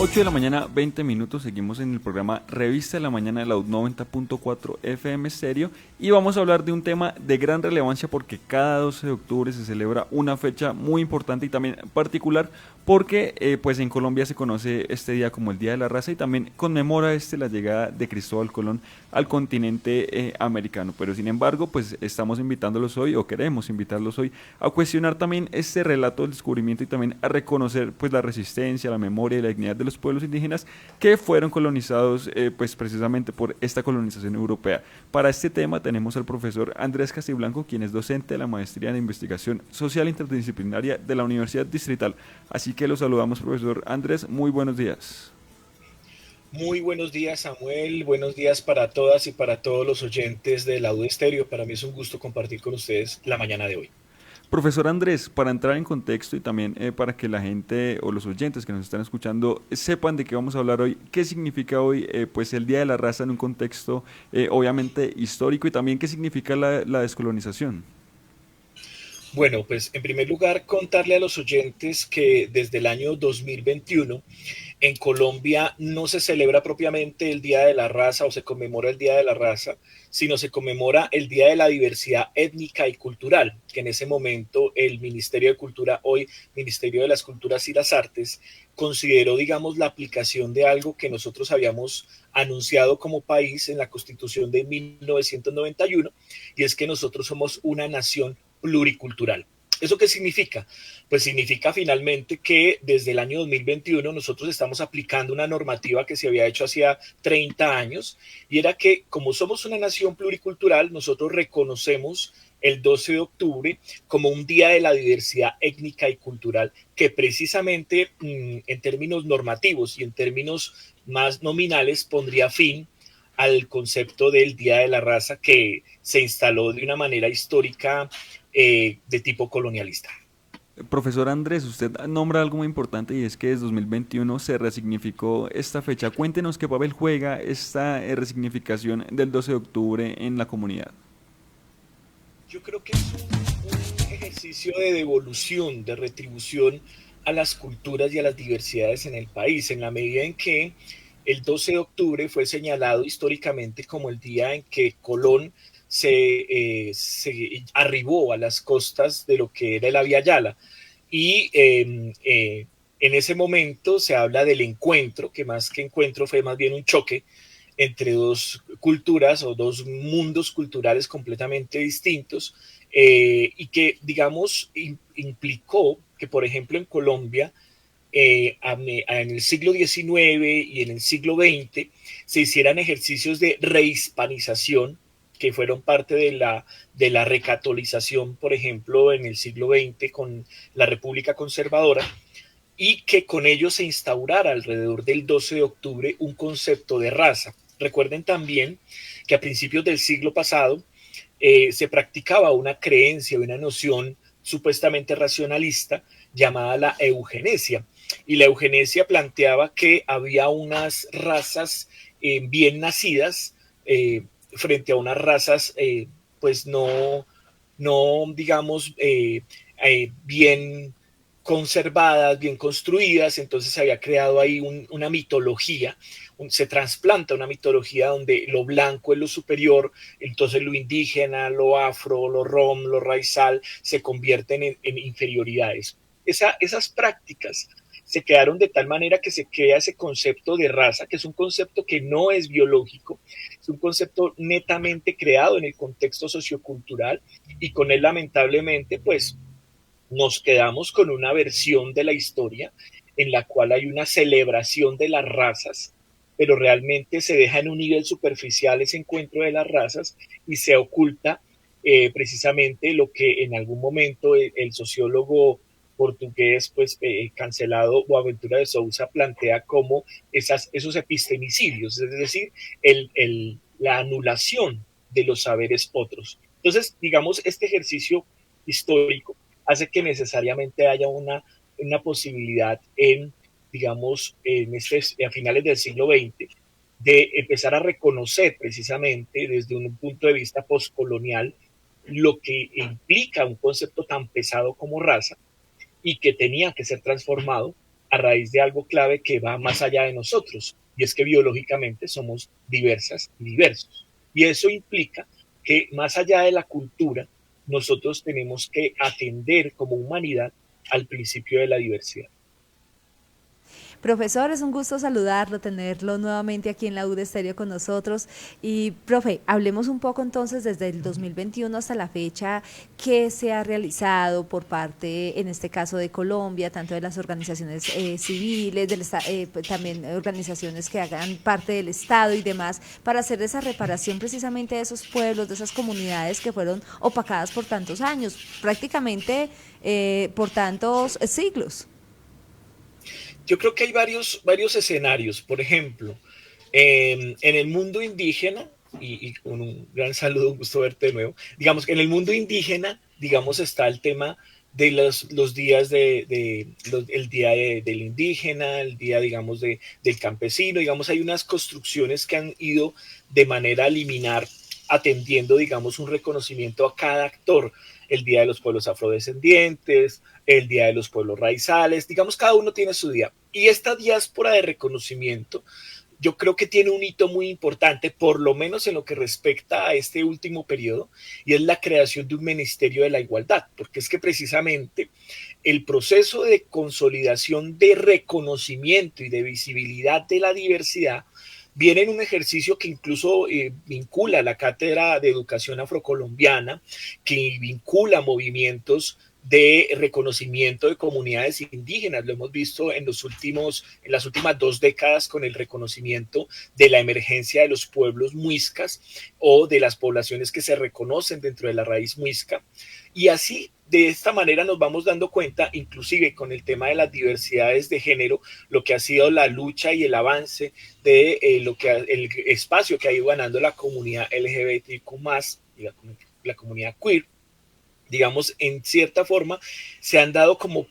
8 de la mañana, 20 minutos, seguimos en el programa Revista de la Mañana de la U 90.4 FM Stereo y vamos a hablar de un tema de gran relevancia porque cada 12 de octubre se celebra una fecha muy importante y también particular porque pues en Colombia se conoce este día como el Día de la Raza y también conmemora la llegada de Cristóbal Colón al continente americano. Pero sin embargo, pues estamos invitándolos hoy o queremos invitarlos hoy a cuestionar también este relato del descubrimiento y también a reconocer pues la resistencia, la memoria y la dignidad de los pueblos indígenas que fueron colonizados pues precisamente por esta colonización europea. Para este tema tenemos al profesor Andrés Castiblanco, quien es docente de la maestría en investigación social interdisciplinaria de la Universidad Distrital. Así que lo saludamos, profesor Andrés, muy buenos días. Muy buenos días, Samuel. Buenos días para todas y para todos los oyentes de la U Estéreo. Para mí es un gusto compartir con ustedes la mañana de hoy. Profesor Andrés, para entrar en contexto y también para que la gente o los oyentes que nos están escuchando sepan de qué vamos a hablar hoy, qué significa hoy pues el Día de la Raza en un contexto obviamente histórico y también qué significa la descolonización. Bueno, pues en primer lugar contarle a los oyentes que desde el año 2021 en Colombia no se celebra propiamente el Día de la Raza o se conmemora el Día de la Raza, sino se conmemora el Día de la Diversidad Étnica y Cultural, que en ese momento el Ministerio de Cultura, hoy Ministerio de las Culturas y las Artes, consideró, digamos, la aplicación de algo que nosotros habíamos anunciado como país en la Constitución de 1991, y es que nosotros somos una nación pluricultural. ¿Eso qué significa? Pues significa finalmente que desde el año 2021 nosotros estamos aplicando una normativa que se había hecho hacía 30 años y era que como somos una nación pluricultural, nosotros reconocemos el 12 de octubre como un día de la diversidad étnica y cultural que precisamente en términos normativos y en términos más nominales pondría fin al concepto del Día de la Raza que se instaló de una manera histórica de tipo colonialista. Profesor Andrés, usted nombra algo muy importante y es que desde 2021 se resignificó esta fecha. Cuéntenos qué papel juega esta resignificación del 12 de octubre en la comunidad. Yo creo que es un ejercicio de devolución, de retribución a las culturas y a las diversidades en el país, en la medida en que el 12 de octubre fue señalado históricamente como el día en que Colón se arribó a las costas de lo que era la Vía Yala. Y en ese momento se habla del encuentro, que más que encuentro fue más bien un choque entre dos culturas o dos mundos culturales completamente distintos y que, digamos, implicó que, por ejemplo, en Colombia, en el siglo XIX y en el siglo XX se hicieran ejercicios de rehispanización que fueron parte de la recatolización, por ejemplo, en el siglo XX con la República Conservadora, y que con ello se instaurara alrededor del 12 de octubre un concepto de raza. Recuerden también que a principios del siglo pasado se practicaba una creencia, una noción supuestamente racionalista llamada la eugenesia. Y la eugenesia planteaba que había unas razas bien nacidas frente a unas razas pues no digamos, bien conservadas, bien construidas, entonces se había creado ahí una mitología, se trasplanta una mitología donde lo blanco es lo superior, entonces lo indígena, lo afro, lo rom, lo raizal se convierten en inferioridades. Esas prácticas se quedaron de tal manera que se crea ese concepto de raza, que es un concepto que no es biológico, es un concepto netamente creado en el contexto sociocultural y con él lamentablemente pues nos quedamos con una versión de la historia en la cual hay una celebración de las razas, pero realmente se deja en un nivel superficial ese encuentro de las razas y se oculta precisamente lo que en algún momento el sociólogo portugués pues cancelado Boaventura de Sousa plantea como esos epistemicidios, es decir, la anulación de los saberes otros. Entonces, digamos, este ejercicio histórico hace que necesariamente haya una posibilidad en, digamos, a finales del siglo XX, de empezar a reconocer precisamente desde un punto de vista postcolonial lo que implica un concepto tan pesado como raza y que tenía que ser transformado a raíz de algo clave que va más allá de nosotros, y es que biológicamente somos diversas y diversos. Y eso implica que más allá de la cultura, nosotros tenemos que atender como humanidad al principio de la diversidad. Profesor, es un gusto saludarlo, tenerlo nuevamente aquí en la UD Estéreo con nosotros. Y, profe, hablemos un poco entonces desde el 2021 hasta la fecha, qué se ha realizado por parte, en este caso de Colombia, tanto de las organizaciones civiles, también organizaciones que hagan parte del Estado y demás, para hacer esa reparación precisamente de esos pueblos, de esas comunidades que fueron opacadas por tantos años, prácticamente por tantos siglos. Yo creo que hay varios escenarios. Por ejemplo, en el mundo indígena, y con un gran saludo, un gusto verte de nuevo, digamos que en el mundo indígena, digamos, está el tema de los días el día del indígena, el día, digamos, del campesino, digamos, hay unas construcciones que han ido de manera a liminar, atendiendo, digamos, un reconocimiento a cada actor, el día de los pueblos afrodescendientes, el día de los pueblos raizales, digamos, cada uno tiene su día. Y esta diáspora de reconocimiento yo creo que tiene un hito muy importante, por lo menos en lo que respecta a este último periodo, y es la creación de un Ministerio de la Igualdad, porque es que precisamente el proceso de consolidación de reconocimiento y de visibilidad de la diversidad viene en un ejercicio que incluso vincula la Cátedra de Educación Afrocolombiana, que vincula movimientos de reconocimiento de comunidades indígenas. Lo hemos visto en las últimas 2 décadas con el reconocimiento de la emergencia de los pueblos muiscas o de las poblaciones que se reconocen dentro de la raíz muisca. Y así, de esta manera nos vamos dando cuenta, inclusive con el tema de las diversidades de género, lo que ha sido la lucha y el avance de el espacio que ha ido ganando la comunidad LGBTQ+, la comunidad queer. Digamos, en cierta forma, se han dado como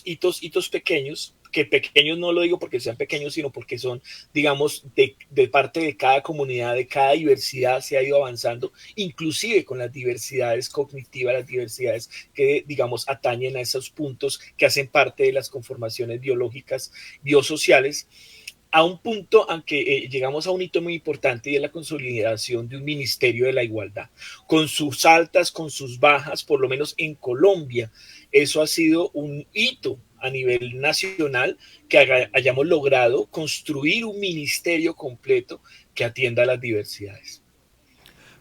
hitos pequeños, que pequeños no lo digo porque sean pequeños, sino porque son, digamos, de parte de cada comunidad, de cada diversidad se ha ido avanzando, inclusive con las diversidades cognitivas, las diversidades que, digamos, atañen a esos puntos que hacen parte de las conformaciones biológicas, biosociales, a un punto en que llegamos a un hito muy importante y es la consolidación de un Ministerio de la Igualdad, con sus altas, con sus bajas, por lo menos en Colombia. Eso ha sido un hito a nivel nacional que hayamos logrado construir un ministerio completo que atienda a las diversidades.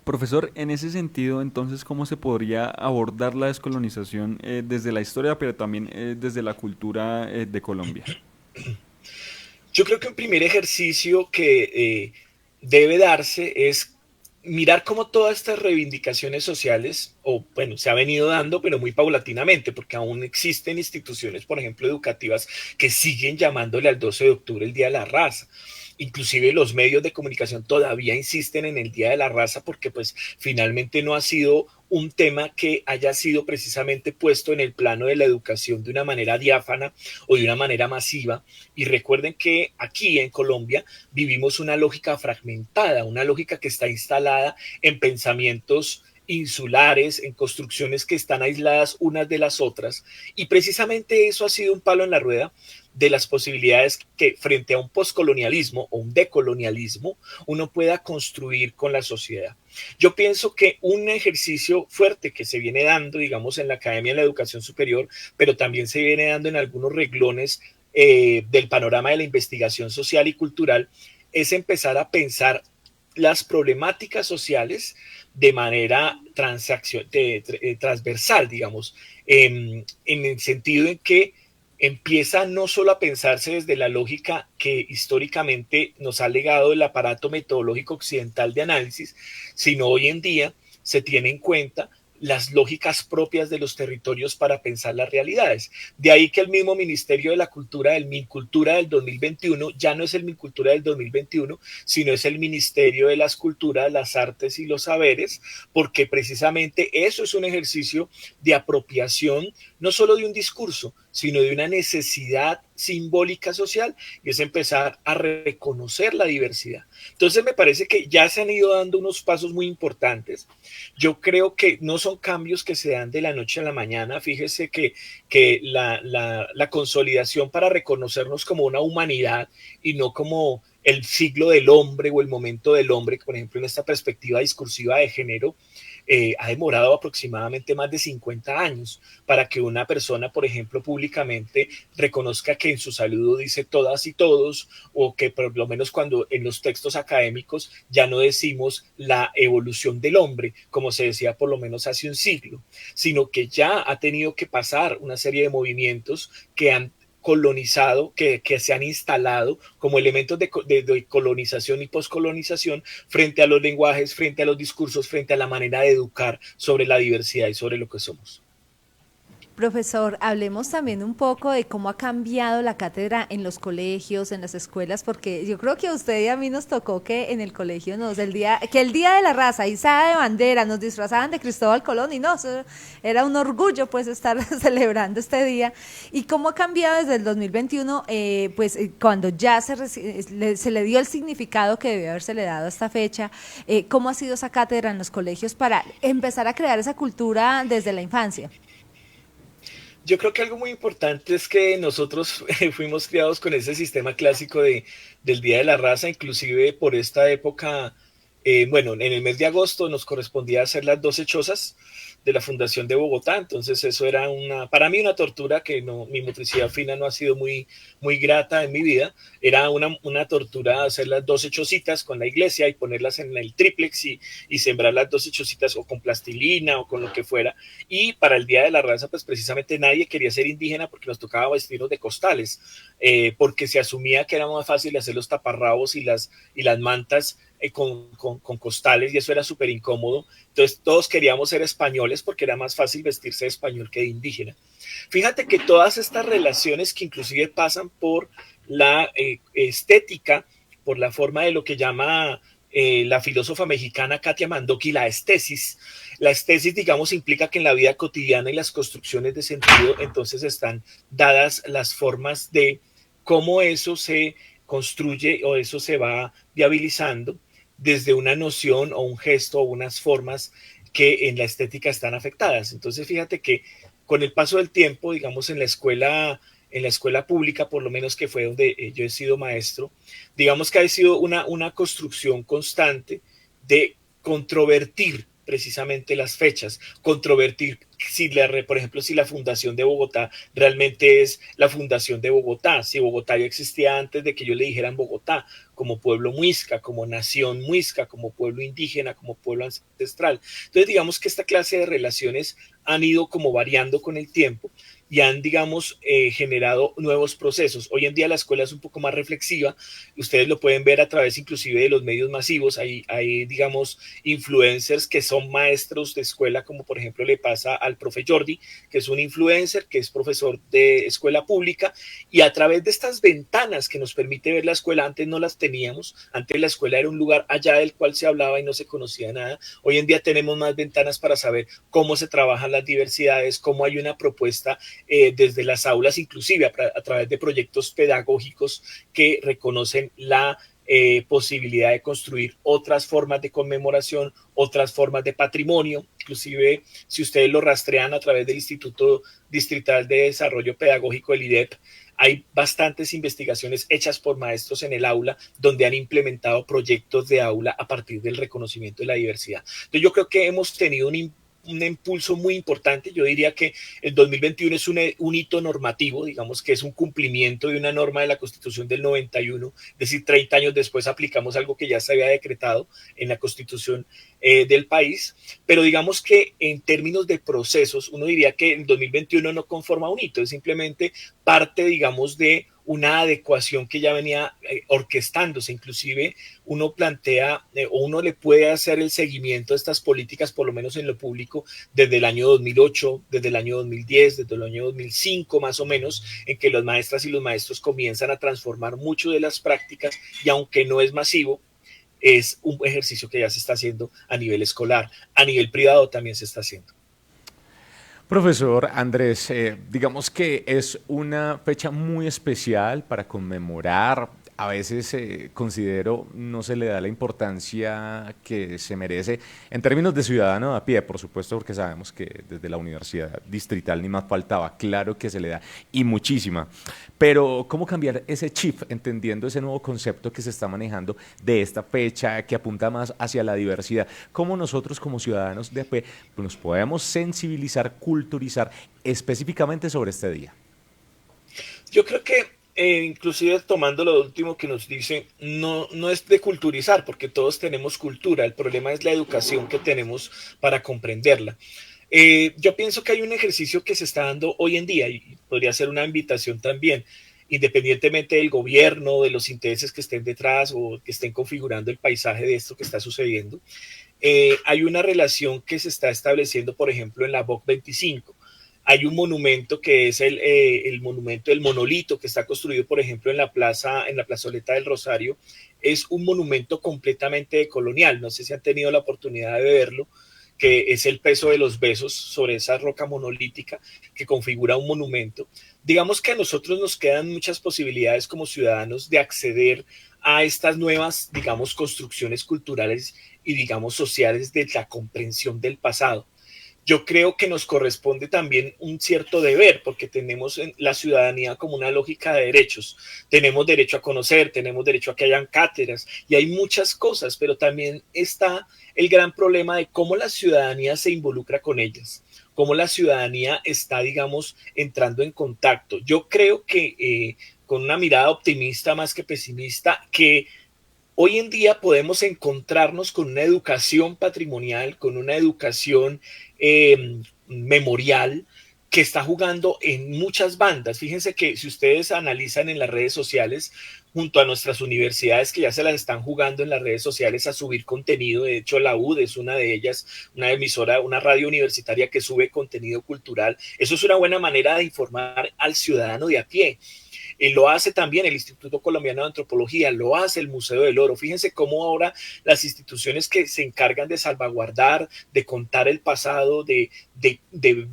Profesor, en ese sentido, entonces, ¿cómo se podría abordar la descolonización desde la historia, pero también desde la cultura de Colombia? Yo creo que un primer ejercicio que debe darse es mirar cómo todas estas reivindicaciones sociales, o bueno, se ha venido dando, pero muy paulatinamente, porque aún existen instituciones, por ejemplo, educativas, que siguen llamándole al 12 de octubre el Día de la Raza. Inclusive los medios de comunicación todavía insisten en el Día de la Raza porque pues finalmente no ha sido un tema que haya sido precisamente puesto en el plano de la educación de una manera diáfana o de una manera masiva. Y recuerden que aquí en Colombia vivimos una lógica fragmentada, una lógica que está instalada en pensamientos insulares, en construcciones que están aisladas unas de las otras. Y precisamente eso ha sido un palo en la rueda de las posibilidades que frente a un poscolonialismo o un decolonialismo uno pueda construir con la sociedad. Yo pienso que un ejercicio fuerte que se viene dando, digamos, en la academia de la educación superior, pero también se viene dando en algunos reglones del panorama de la investigación social y cultural, es empezar a pensar las problemáticas sociales de manera transversal, digamos, en el sentido en que empieza no solo a pensarse desde la lógica que históricamente nos ha legado el aparato metodológico occidental de análisis, sino hoy en día se tiene en cuenta las lógicas propias de los territorios para pensar las realidades. De ahí que el mismo Ministerio de la Cultura, el MINCultura del 2021, ya no es el MINCultura del 2021, sino es el Ministerio de las Culturas, las Artes y los Saberes, porque precisamente eso es un ejercicio de apropiación, no solo de un discurso, sino de una necesidad simbólica social, y es empezar a reconocer la diversidad. Entonces me parece que ya se han ido dando unos pasos muy importantes. Yo creo que no son cambios que se dan de la noche a la mañana. Fíjese que la consolidación para reconocernos como una humanidad y no como el siglo del hombre o el momento del hombre, por ejemplo, en esta perspectiva discursiva de género, ha demorado aproximadamente más de 50 años para que una persona, por ejemplo, públicamente reconozca que en su saludo dice todas y todos, o que por lo menos cuando en los textos académicos ya no decimos la evolución del hombre, como se decía por lo menos hace un siglo, sino que ya ha tenido que pasar una serie de movimientos que han colonizado, que se han instalado como elementos de colonización y poscolonización frente a los lenguajes, frente a los discursos, frente a la manera de educar sobre la diversidad y sobre lo que somos. Profesor, hablemos también un poco de cómo ha cambiado la cátedra en los colegios, en las escuelas, porque yo creo que a usted y a mí nos tocó que en el colegio el día de la raza, izada de bandera, nos disfrazaban de Cristóbal Colón y no, eso era un orgullo pues estar celebrando este día. Y cómo ha cambiado desde el 2021, cuando ya se le dio el significado que debió haberse le dado a esta fecha, cómo ha sido esa cátedra en los colegios para empezar a crear esa cultura desde la infancia. Yo creo que algo muy importante es que nosotros fuimos criados con ese sistema clásico del Día de la Raza, inclusive por esta época, bueno, en el mes de agosto nos correspondía hacer las 12 chozas de la Fundación de Bogotá, entonces eso era para mí una tortura que no, mi motricidad fina no ha sido muy grata en mi vida, era una tortura hacer las 12 chocitas con la iglesia y ponerlas en el triplex y sembrar las 12 chocitas o con plastilina o con lo que fuera, y para el Día de la Raza pues precisamente nadie quería ser indígena porque nos tocaba vestirnos de costales, porque se asumía que era más fácil hacer los taparrabos y las mantas con costales, y eso era súper incómodo. Entonces todos queríamos ser españoles porque era más fácil vestirse de español que de indígena. Fíjate que todas estas relaciones que inclusive pasan por la estética, por la forma de lo que llama la filósofa mexicana Katia Mandoki la estesis. La estesis, digamos, implica que en la vida cotidiana y las construcciones de sentido, entonces están dadas las formas de cómo eso se construye o eso se va viabilizando desde una noción o un gesto o unas formas que en la estética están afectadas. Entonces, fíjate que con el paso del tiempo, digamos, en la escuela pública, por lo menos que fue donde yo he sido maestro, digamos que ha sido una construcción constante de controvertir precisamente las fechas, controvertir por ejemplo, si la fundación de Bogotá realmente es la fundación de Bogotá, si Bogotá ya existía antes de que yo le dijeran Bogotá, como pueblo muisca, como nación muisca, como pueblo indígena, como pueblo ancestral. Entonces, digamos que esta clase de relaciones han ido como variando con el tiempo y han, digamos, generado nuevos procesos. Hoy en día la escuela es un poco más reflexiva, ustedes lo pueden ver a través inclusive de los medios masivos, hay digamos, influencers que son maestros de escuela, como por ejemplo le pasa al profe Jordi, que es un influencer, que es profesor de escuela pública, y a través de estas ventanas que nos permite ver la escuela, antes no las teníamos, antes la escuela era un lugar allá del cual se hablaba y no se conocía nada, hoy en día tenemos más ventanas para saber cómo se trabajan las diversidades, cómo hay una propuesta desde las aulas, inclusive a través de proyectos pedagógicos que reconocen la posibilidad de construir otras formas de conmemoración, otras formas de patrimonio, inclusive si ustedes lo rastrean a través del Instituto Distrital de Desarrollo Pedagógico, el IDEP, hay bastantes investigaciones hechas por maestros en el aula donde han implementado proyectos de aula a partir del reconocimiento de la diversidad. Entonces yo creo que hemos tenido un impulso muy importante. Yo diría que el 2021 es un hito normativo, digamos que es un cumplimiento de una norma de la Constitución del 91, es decir, 30 años después aplicamos algo que ya se había decretado en la Constitución del país, pero digamos que en términos de procesos, uno diría que el 2021 no conforma un hito, es simplemente parte, digamos, de una adecuación que ya venía orquestándose. Inclusive uno plantea o uno le puede hacer el seguimiento de estas políticas, por lo menos en lo público, desde el año 2008, desde el año 2010, desde el año 2005 más o menos, en que las maestras y los maestros comienzan a transformar mucho de las prácticas, y aunque no es masivo, es un ejercicio que ya se está haciendo a nivel escolar, a nivel privado también se está haciendo. Profesor Andrés, digamos que es una fecha muy especial para conmemorar. A veces considero no se le da la importancia que se merece en términos de ciudadano a pie, por supuesto, porque sabemos que desde la universidad distrital ni más faltaba, claro que se le da, y muchísima. Pero, ¿cómo cambiar ese chip, entendiendo ese nuevo concepto que se está manejando de esta fecha que apunta más hacia la diversidad? ¿Cómo nosotros como ciudadanos de a pie nos podemos sensibilizar, culturizar específicamente sobre este día? Yo creo que inclusive tomando lo último que nos dicen, no es de culturizar, porque todos tenemos cultura, el problema es la educación que tenemos para comprenderla. Yo pienso que hay un ejercicio que se está dando hoy en día y podría ser una invitación también, independientemente del gobierno, de los intereses que estén detrás o que estén configurando el paisaje de esto que está sucediendo. Hay una relación que se está estableciendo, por ejemplo, en la BOC 25. Hay un monumento que es el monumento del monolito que está construido, por ejemplo, en la plazoleta del Rosario. Es un monumento completamente colonial. No sé si han tenido la oportunidad de verlo, que es el peso de los besos sobre esa roca monolítica que configura un monumento. Digamos que a nosotros nos quedan muchas posibilidades como ciudadanos de acceder a estas nuevas, digamos, construcciones culturales y, digamos, sociales de la comprensión del pasado. Yo creo que nos corresponde también un cierto deber, porque tenemos en la ciudadanía como una lógica de derechos. Tenemos derecho a conocer, tenemos derecho a que hayan cátedras y hay muchas cosas, pero también está el gran problema de cómo la ciudadanía se involucra con ellas, cómo la ciudadanía está, digamos, entrando en contacto. Yo creo que con una mirada optimista más que pesimista, que hoy en día podemos encontrarnos con una educación patrimonial, con una educación memorial que está jugando en muchas bandas. Fíjense que si ustedes analizan en las redes sociales, junto a nuestras universidades que ya se las están jugando en las redes sociales a subir contenido, de hecho la UD es una de ellas, una emisora, una radio universitaria que sube contenido cultural. Eso es una buena manera de informar al ciudadano de a pie. Lo hace también el Instituto Colombiano de Antropología, lo hace el Museo del Oro. Fíjense cómo ahora las instituciones que se encargan de salvaguardar, de contar el pasado, de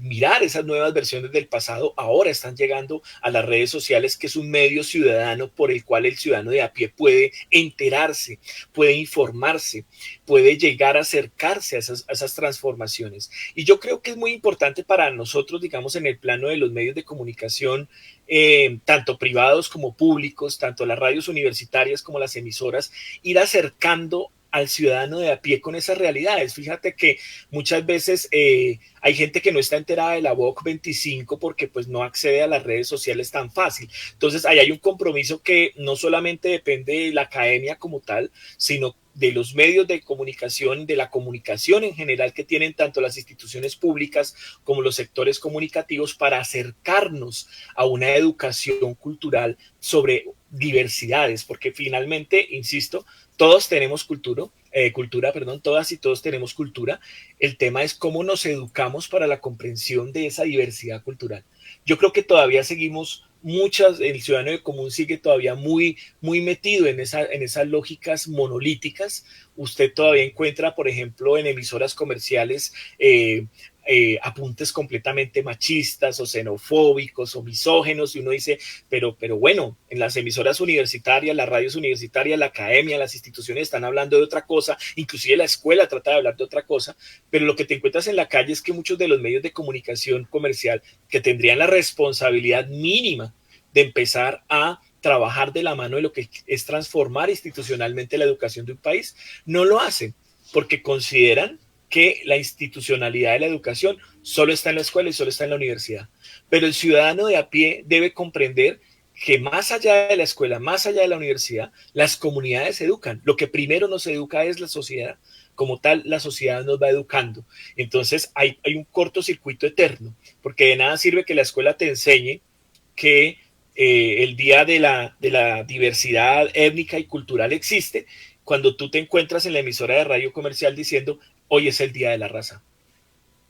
mirar esas nuevas versiones del pasado, ahora están llegando a las redes sociales, que es un medio ciudadano por el cual el ciudadano de a pie puede enterarse, puede informarse, puede llegar a acercarse a esas transformaciones. Y yo creo que es muy importante para nosotros, digamos, en el plano de los medios de comunicación, tanto privados como públicos, tanto las radios universitarias como las emisoras, ir acercando al ciudadano de a pie con esas realidades. Fíjate que muchas veces hay gente que no está enterada de la BOC 25 porque pues no accede a las redes sociales tan fácil. Entonces ahí hay un compromiso que no solamente depende de la academia como tal, sino de los medios de comunicación, de la comunicación en general que tienen tanto las instituciones públicas como los sectores comunicativos para acercarnos a una educación cultural sobre diversidades, porque finalmente, insisto, todos tenemos todas y todos tenemos cultura. El tema es cómo nos educamos para la comprensión de esa diversidad cultural. Yo creo que todavía seguimos el ciudadano de común sigue todavía muy metido en esas lógicas monolíticas. Usted todavía encuentra, por ejemplo, en emisoras comerciales, apuntes completamente machistas o xenofóbicos o misógenos, y uno dice, pero bueno, en las emisoras universitarias, las radios universitarias, la academia, las instituciones están hablando de otra cosa, inclusive la escuela trata de hablar de otra cosa, pero lo que te encuentras en la calle es que muchos de los medios de comunicación comercial que tendrían la responsabilidad mínima de empezar a trabajar de la mano de lo que es transformar institucionalmente la educación de un país, no lo hacen porque consideran que la institucionalidad de la educación solo está en la escuela y solo está en la universidad. Pero el ciudadano de a pie debe comprender que más allá de la escuela, más allá de la universidad, las comunidades se educan. Lo que primero nos educa es la sociedad. Como tal, la sociedad nos va educando. Entonces hay un cortocircuito eterno, porque de nada sirve que la escuela te enseñe que el día de la diversidad étnica y cultural existe, cuando tú te encuentras en la emisora de radio comercial diciendo, hoy es el día de la raza.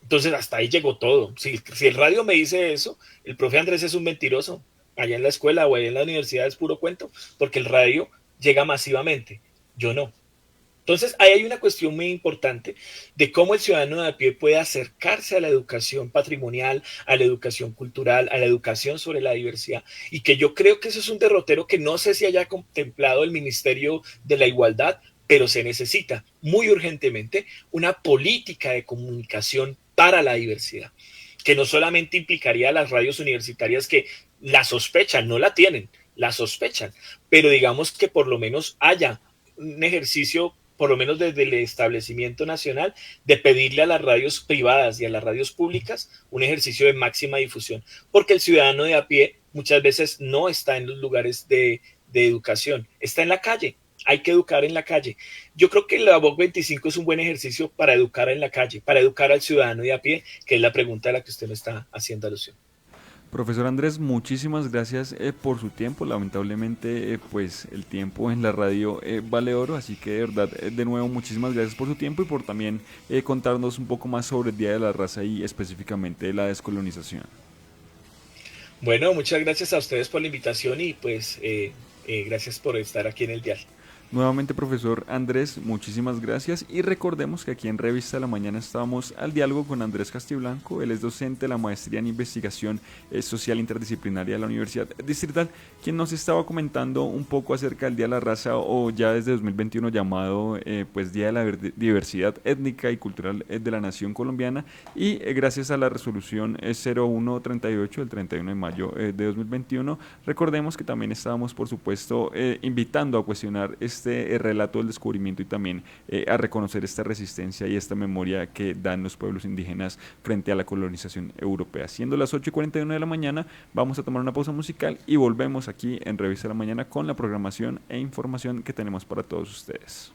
Entonces hasta ahí llegó todo. Si el radio me dice eso, el profe Andrés es un mentiroso. Allá en la escuela o allá en la universidad es puro cuento, porque el radio llega masivamente. Yo no. Entonces, ahí hay una cuestión muy importante de cómo el ciudadano de a pie puede acercarse a la educación patrimonial, a la educación cultural, a la educación sobre la diversidad, y que yo creo que eso es un derrotero que no sé si haya contemplado el Ministerio de la Igualdad, pero se necesita muy urgentemente una política de comunicación para la diversidad, que no solamente implicaría a las radios universitarias que la sospechan, no la tienen, la sospechan, pero digamos que por lo menos haya un ejercicio, por lo menos desde el establecimiento nacional, de pedirle a las radios privadas y a las radios públicas un ejercicio de máxima difusión, porque el ciudadano de a pie muchas veces no está en los lugares de educación, está en la calle. Hay que educar en la calle. Yo creo que la Voc 25 es un buen ejercicio para educar en la calle, para educar al ciudadano de a pie, que es la pregunta a la que usted me está haciendo alusión. Profesor Andrés, muchísimas gracias por su tiempo. Lamentablemente, pues el tiempo en la radio vale oro, así que de verdad, de nuevo, muchísimas gracias por su tiempo y por también contarnos un poco más sobre el Día de la Raza y específicamente la descolonización. Bueno, muchas gracias a ustedes por la invitación y pues gracias por estar aquí en el dial. Nuevamente, profesor Andrés, muchísimas gracias y recordemos que aquí en Revista de la Mañana estábamos al diálogo con Andrés Castiblanco. Él es docente de la Maestría en Investigación Social Interdisciplinaria de la Universidad Distrital, quien nos estaba comentando un poco acerca del Día de la Raza, o ya desde 2021 llamado pues Día de la Diversidad Étnica y Cultural de la Nación Colombiana, y gracias a la resolución 0138 del 31 de mayo de 2021, recordemos que también estábamos, por supuesto, invitando a cuestionar relato del descubrimiento y también a reconocer esta resistencia y esta memoria que dan los pueblos indígenas frente a la colonización europea. Siendo las 8:41 de la mañana, vamos a tomar una pausa musical y volvemos aquí en Revista de la Mañana con la programación e información que tenemos para todos ustedes.